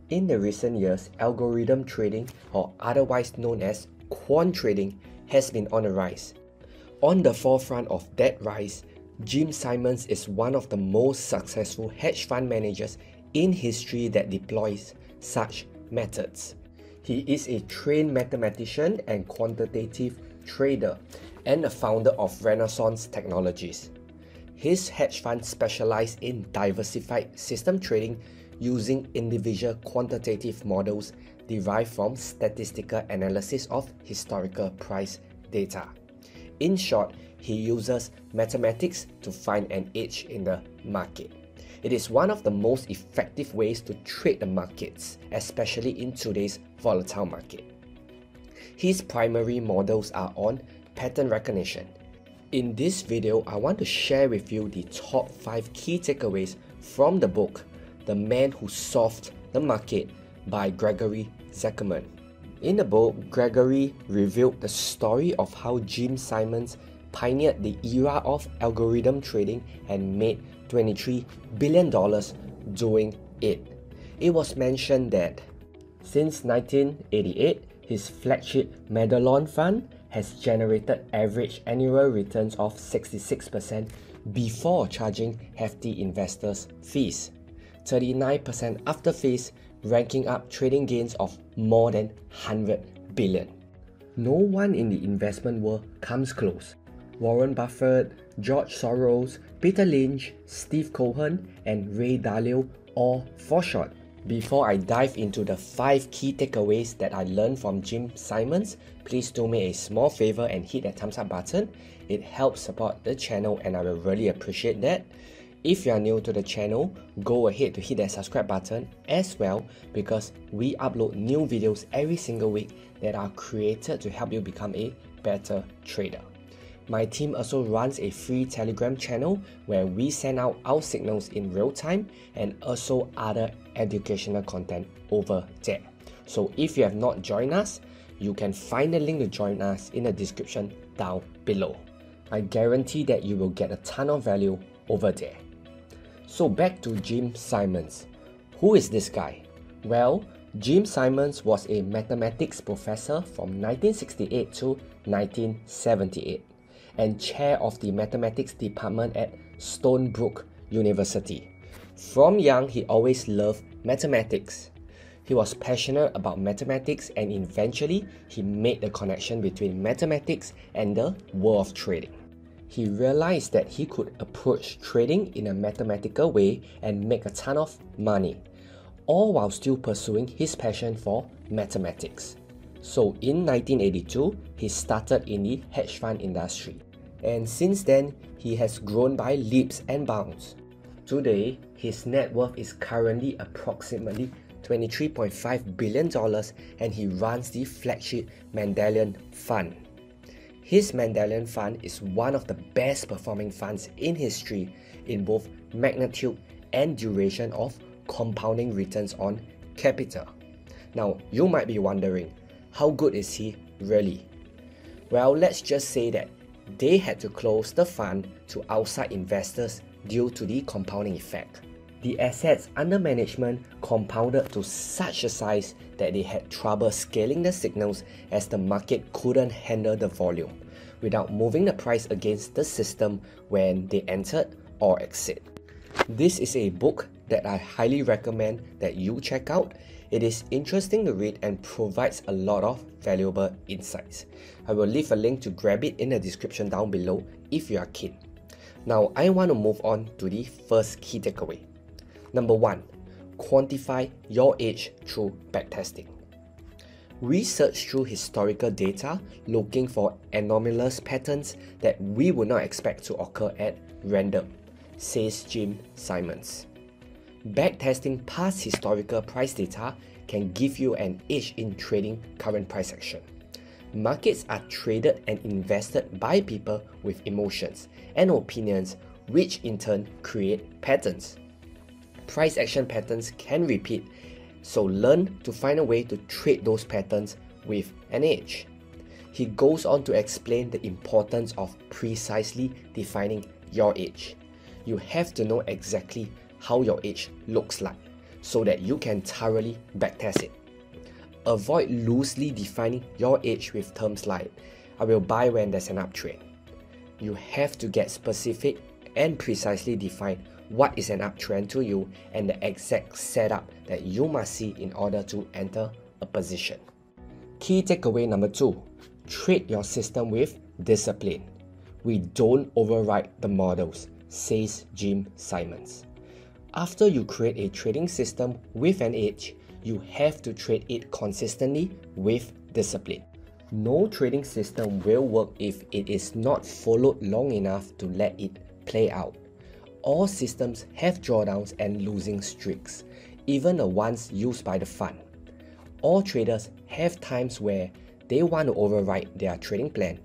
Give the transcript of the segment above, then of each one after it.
In the recent years, algorithm trading, or otherwise known as quant trading, has been on a rise. On the forefront of that rise, Jim Simons is one of the most successful hedge fund managers in history that deploys such methods. He is a trained mathematician and quantitative trader and the founder of Renaissance Technologies. His hedge funds specialize in diversified system trading using individual quantitative models derived from statistical analysis of historical price data. In short, he uses mathematics to find an edge in the market. It is one of the most effective ways to trade the markets, especially in today's volatile market. His primary models are on pattern recognition. In this video, I want to share with you the top 5 key takeaways from the book The Man Who Solved the Market by Gregory Zuckerman. In the book, Gregory revealed the story of how Jim Simons pioneered the era of algorithm trading and made $23 billion doing it. It was mentioned that since 1988, his flagship Medallon fund has generated average annual returns of 66% before charging hefty investors' fees, 39% after fees, ranking up trading gains of more than 100 billion. No one in the investment world comes close. Warren Buffett, George Soros, Peter Lynch, Steve Cohen, and Ray Dalio all fall short. Before I dive into the 5 key takeaways that I learned from Jim Simons, please do me a small favor and hit that thumbs up button. It helps support the channel and I will really appreciate that. If you are new to the channel, go ahead to hit that subscribe button as well, because we upload new videos every single week that are created to help you become a better trader. My team also runs a free Telegram channel where we send out our signals in real time and also other educational content over there. So if you have not joined us, you can find the link to join us in the description down below. I guarantee that you will get a ton of value over there. So back to Jim Simons. Who is this guy? Well, Jim Simons was a mathematics professor from 1968 to 1978 and chair of the mathematics department at Stony Brook University. From young, he always loved mathematics. He was passionate about mathematics and eventually he made the connection between mathematics and the world of trading. He realized that he could approach trading in a mathematical way and make a ton of money, all while still pursuing his passion for mathematics. So in 1982, he started in the hedge fund industry. And since then, he has grown by leaps and bounds. Today, his net worth is currently approximately $23.5 billion and he runs the flagship Medallion Fund. His Medallion Fund is one of the best performing funds in history in both magnitude and duration of compounding returns on capital. Now, you might be wondering, how good is he really? Well, let's just say that they had to close the fund to outside investors due to the compounding effect. The assets under management compounded to such a size that they had trouble scaling the signals as the market couldn't handle the volume without moving the price against the system when they entered or exit. This is a book that I highly recommend that you check out. It is interesting to read and provides a lot of valuable insights. I will leave a link to grab it in the description down below if you are keen. Now I want to move on to the first key takeaway. Number 1, quantify your edge through backtesting. Research through historical data looking for anomalous patterns that we would not expect to occur at random, says Jim Simons. Backtesting past historical price data can give you an edge in trading current price action. Markets are traded and invested by people with emotions and opinions, which in turn create patterns. Price action patterns can repeat, so learn to find a way to trade those patterns with an edge. He goes on to explain the importance of precisely defining your edge. You have to know exactly how your edge looks like. so that you can thoroughly backtest it. Avoid loosely defining your edge with terms like, I will buy when there's an uptrend. You have to get specific and precisely define what is an uptrend to you and the exact setup that you must see in order to enter a position. Key takeaway number 2, trade your system with discipline. We don't override the models, says Jim Simons. After you create a trading system with an edge, you have to trade it consistently with discipline. No trading system will work if it is not followed long enough to let it play out. All systems have drawdowns and losing streaks, even the ones used by the fund. All traders have times where they want to override their trading plan.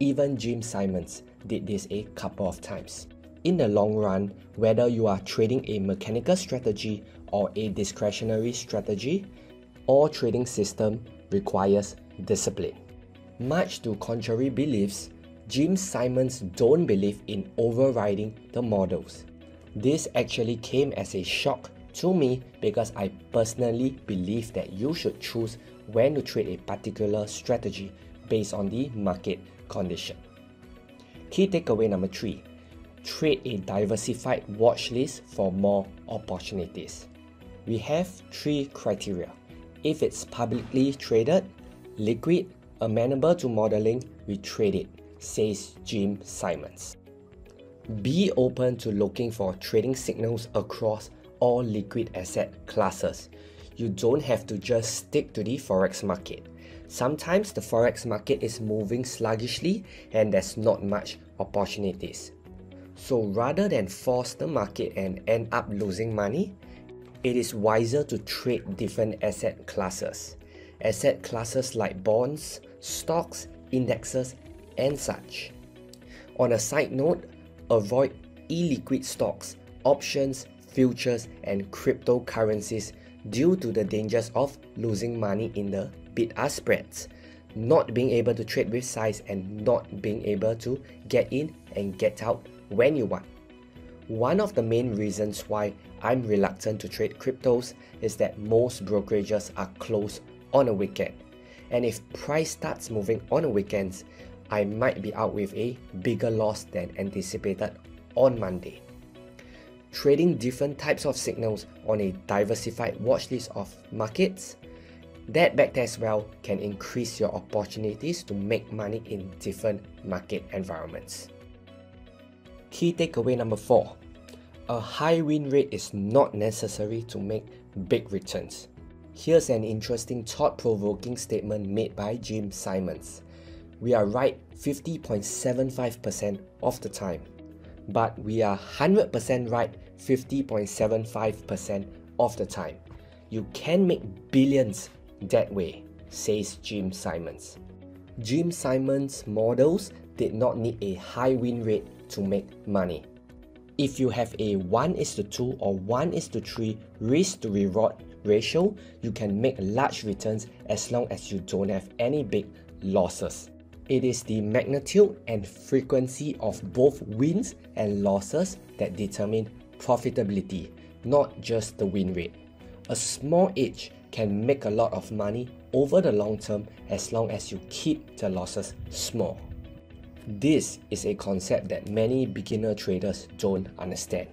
Even Jim Simons did this a couple of times. In the long run, whether you are trading a mechanical strategy or a discretionary strategy, all trading system requires discipline. Much to contrary beliefs, Jim Simons don't believe in overriding the models. This actually came as a shock to me because I personally believe that you should choose when to trade a particular strategy based on the market condition. Key takeaway number 3, trade a diversified watch list for more opportunities. We have 3 criteria. If it's publicly traded, liquid, amenable to modeling, we trade it, says Jim Simons. Be open to looking for trading signals across all liquid asset classes. You don't have to just stick to the forex market. Sometimes the forex market is moving sluggishly and there's not much opportunities. So rather than force the market and end up losing money, it is wiser to trade different asset classes. Asset classes like bonds, stocks, indexes, and such. On a side note, avoid illiquid stocks, options, futures, and cryptocurrencies due to the dangers of losing money in the bid-ask spreads, not being able to trade with size, and not being able to get in and get out when you want. One of the main reasons why I'm reluctant to trade cryptos is that most brokerages are closed on a weekend, and if price starts moving on a weekends, I might be out with a bigger loss than anticipated on Monday. Trading different types of signals on a diversified watch list of markets that backtest well can increase your opportunities to make money in different market environments. Key takeaway number 4, a high win rate is not necessary to make big returns. Here's an interesting thought-provoking statement made by Jim Simons. We are right 50.75% of the time, but we are 100% right 50.75% of the time. You can make billions that way, says Jim Simons. Jim Simons' models did not need a high win rate to make money. If you have a 1:2 or 1:3 risk to reward ratio, you can make large returns as long as you don't have any big losses. It is the magnitude and frequency of both wins and losses that determine profitability, not just the win rate. A small edge can make a lot of money over the long term as long as you keep the losses small. This is a concept that many beginner traders don't understand.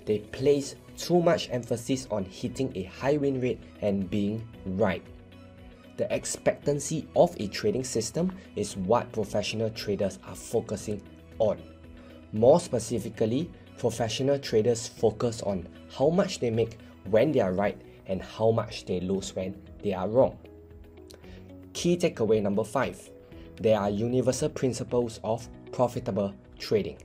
They place too much emphasis on hitting a high win rate and being right. The expectancy of a trading system is what professional traders are focusing on. More specifically, professional traders focus on how much they make when they are right and how much they lose when they are wrong. Key takeaway number 5. There are universal principles of profitable trading.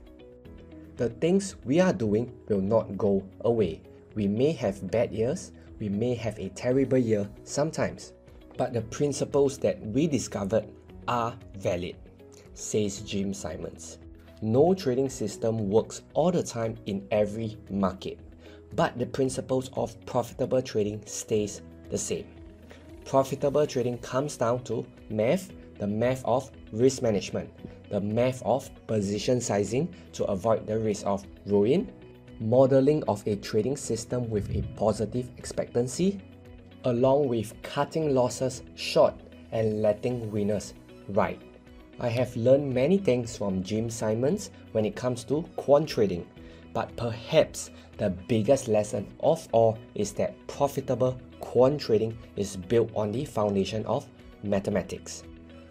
The things we are doing will not go away. We may have bad years, we may have a terrible year sometimes, but the principles that we discovered are valid, says Jim Simons. No trading system works all the time in every market, but the principles of profitable trading stays the same. Profitable trading comes down to math, the math of risk management, the math of position sizing to avoid the risk of ruin, modeling of a trading system with a positive expectancy, along with cutting losses short and letting winners ride. I have learned many things from Jim Simons when it comes to quant trading, but perhaps the biggest lesson of all is that profitable quant trading is built on the foundation of mathematics.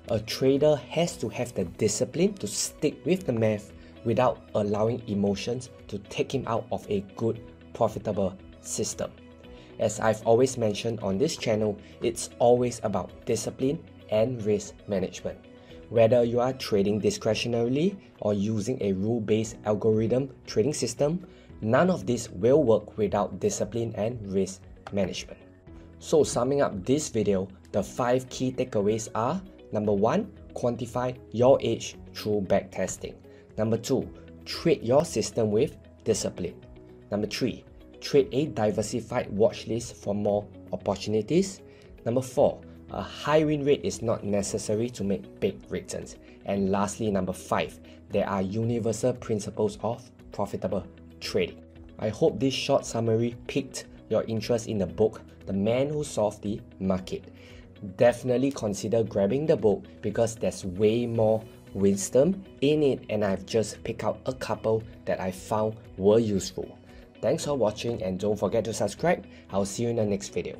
A trader has to have the discipline to stick with the math without allowing emotions to take him out of a good, profitable system. As I've always mentioned on this channel, it's always about discipline and risk management. Whether you are trading discretionarily or using a rule-based algorithm trading system, none of this will work without discipline and risk management. So summing up this video, the 5 key takeaways are: number 1, quantify your edge through backtesting. Number 2, trade your system with discipline. Number 3, trade a diversified watch list for more opportunities. Number 4, a high win rate is not necessary to make big returns. And lastly, number 5, there are universal principles of profitable trading. I hope this short summary piqued your interest in the book, The Man Who Solved the Market. Definitely consider grabbing the book because there's way more wisdom in it, and I've just picked out a couple that I found were useful. Thanks for watching, and don't forget to subscribe. I'll see you in the next video.